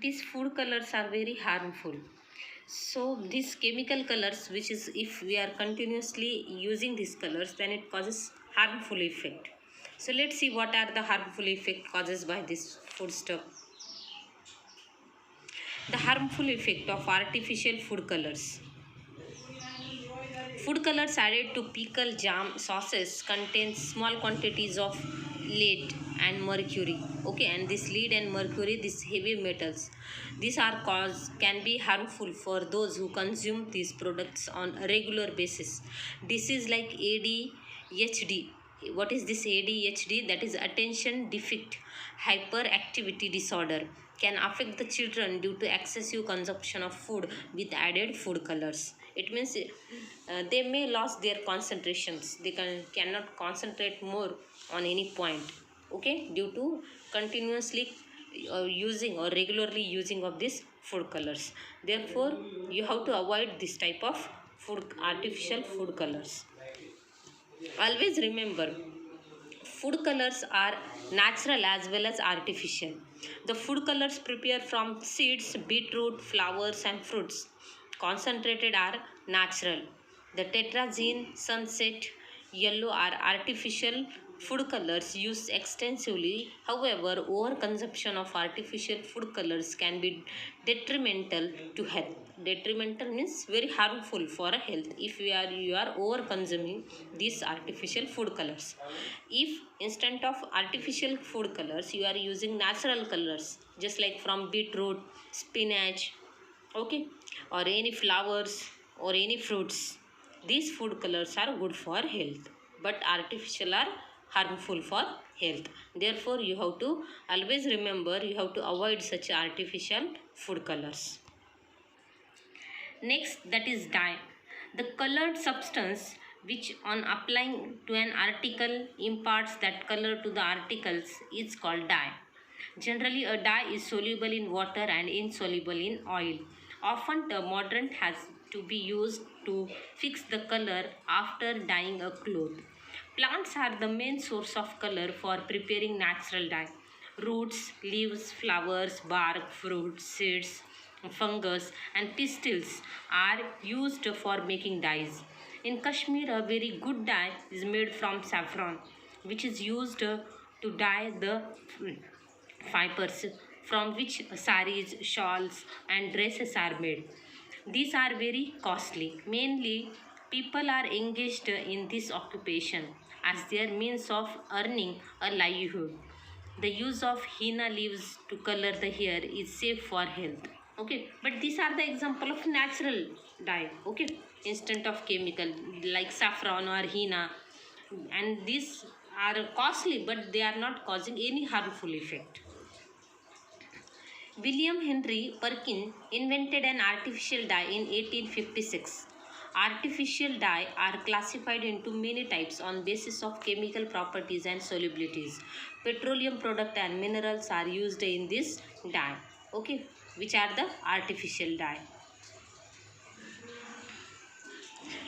These food colors are very harmful. So these chemical colors, which is if we are continuously using these colors, then it causes harmful effect. So let's see what are the harmful effect causes by this food stuff. The harmful effect of artificial food colors. Food colors added to pickle, jam, sauces contain small quantities of lead and mercury. Okay, and this lead and mercury, these heavy metals, these are cause can be harmful for those who consume these products on a regular basis. Disease like ADHD. What is this ADHD? That is attention deficit hyperactivity disorder. Can affect the children due to excessive consumption of food with added food colors. It means they may lose their concentrations. They cannot concentrate more on any point. Okay, due to continuously using or regularly using of these food colors. Therefore, you have to avoid this type of artificial food colors. Always remember, food colors are natural as well as artificial. The food colors prepared from seeds, beetroot, flowers, and fruits. Concentrated are natural. The tetrazine, sunset, yellow are artificial food colors used extensively. However, overconsumption of artificial food colors can be detrimental to health. Detrimental means very harmful for health if you are over consuming these artificial food colors. If instead of artificial food colors you are using natural colors, just like from beetroot, spinach, okay, or any flowers or any fruits, these food colors are good for health, but artificial are harmful for health. Therefore, you have to always remember, you have to avoid such artificial food colors. Next, that is dye. The colored substance which on applying to an article imparts that color to the articles is called dye. Generally, a dye is soluble in water and insoluble in oil. Often, the mordant has to be used to fix the color after dyeing a cloth. Plants are the main source of color for preparing natural dye. Roots, leaves, flowers, bark, fruit, seeds, fungus, and pistils are used for making dyes. In Kashmir, a very good dye is made from saffron, which is used to dye the fibers from which saris, shawls, and dresses are made. These are very costly. Mainly, people are engaged in this occupation as their means of earning a livelihood. The use of henna leaves to color the hair is safe for health. Okay, but these are the example of natural dye. Okay, instead of chemical like saffron or henna, and these are costly, but they are not causing any harmful effect. William Henry Perkin invented an artificial dye in 1856. Artificial dye are classified into many types on basis of chemical properties and solubilities. Petroleum product and minerals are used in this dye. Okay, which are the artificial dye.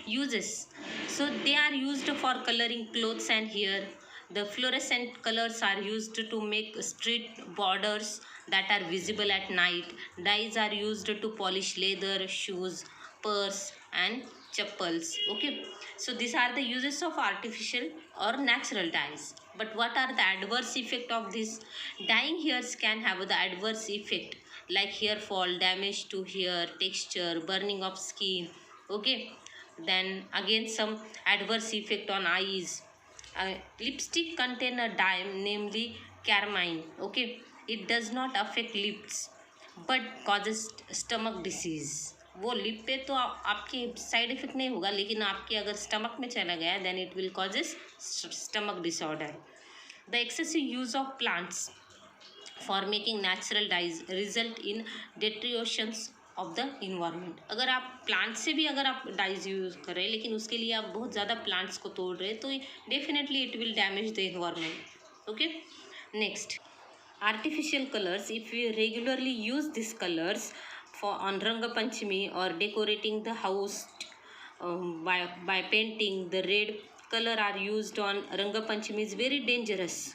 Uses. So they are used for coloring clothes and hair. The fluorescent colors are used to make street borders that are visible at night. Dyes are used to polish leather, shoes, purse, and chappals. Okay, so these are the uses of artificial or natural dyes. But what are the adverse effect of this? Dyeing hairs can have the adverse effect like hair fall, damage to hair texture, burning of skin. Okay, then again some adverse effect on eyes. Lipstick contain a dye namely carmine. Okay, it does not affect lips but causes stomach disease. वो lip पे तो आपके side effect नहीं होगा, लेकिन आपके अगर stomach में चला गया then it will causes stomach disorder. The excessive use of plants for making natural dyes result in deteriorations of the environment. अगर आप प्लांट से भी अगर आप डाइज यूज़ कर रहे हैं लेकिन उसके लिए आप बहुत ज़्यादा प्लांट्स को तोड़ रहे हैं तो definitely it will damage the environment. Okay, next, artificial colors. If we regularly use these colors for on Ranga Panchami or decorating the house by painting, the red color are used on Ranga Panchami is very dangerous.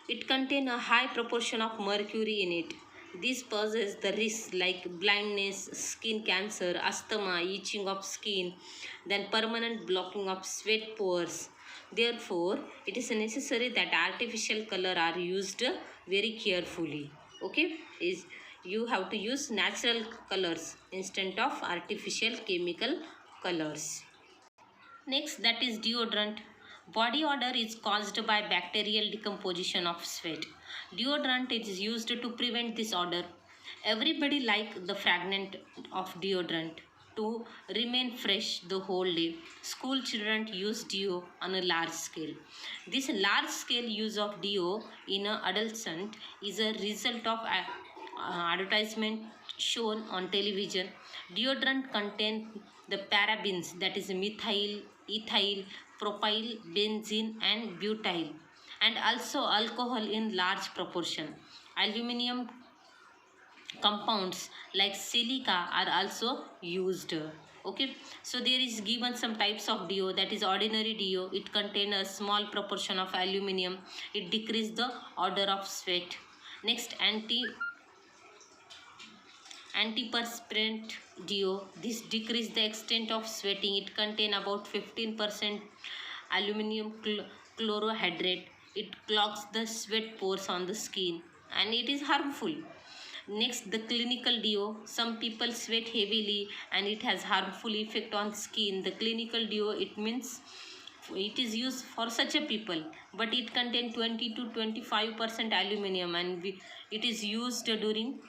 It contains a high proportion of mercury in it. This poses the risks like blindness, skin cancer, asthma, itching of skin, then permanent blocking of sweat pores. Therefore, it is necessary that artificial color are used very carefully. Okay, is you have to use natural colors instead of artificial chemical colors. Next, that is deodorant. Body odor is caused by bacterial decomposition of sweat. Deodorant is used to prevent this odor. Everybody like the fragrance of deodorant to remain fresh the whole day. School children use deo on a large scale. This large scale use of deo in an adolescent is a result of advertisement shown on television. Deodorant contain the parabens, that is methyl, ethyl, propyl, benzene and butyl, and also alcohol in large proportion. Aluminum compounds like silica are also used. Okay, so there is given some types of deo, that is ordinary deo. It contains a small proportion of aluminum. It decreases the odor of sweat. Next, antiperspirant deo. This decrease the extent of sweating. It contain about 15% aluminum chlorohydrate. It clogs the sweat pores on the skin and it is harmful. Next, the clinical deo. Some people sweat heavily and it has harmful effect on skin. The clinical deo, it means it is used for such a people, but it contains 20 to 25% aluminum and it is used during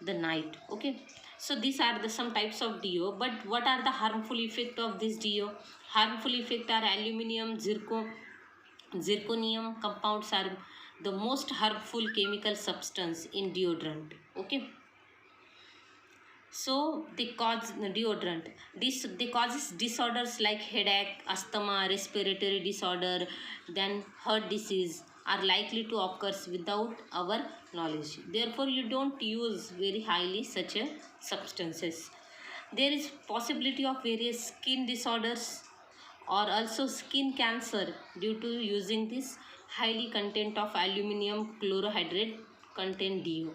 the night. Okay, so these are the some types of deo, but what are the harmful effect of this deo? Harmful effect are aluminum, zirconium compounds are the most harmful chemical substance in deodorant. Okay, so they cause deodorant. They causes disorders like headache, asthma, respiratory disorder, then heart disease are likely to occur without our knowledge. Therefore, you don't use very highly such a substances. There is possibility of various skin disorders or also skin cancer due to using this highly content of aluminum chlorohydrate content deo.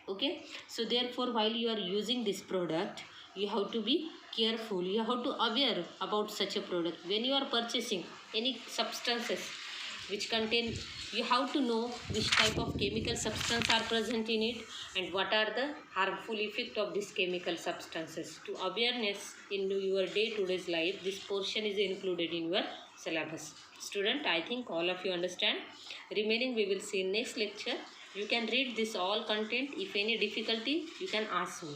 Okay, so therefore while you are using this product, you have to be careful, you have to aware about such a product. When you are purchasing any substances which contain, you have to know which type of chemical substance are present in it and what are the harmful effect of these chemical substances. To awareness in your day-to-day life, this portion is included in your syllabus. Student, I think all of you understand. Remaining we will see in next lecture. You can read this all content. If any difficulty, you can ask me.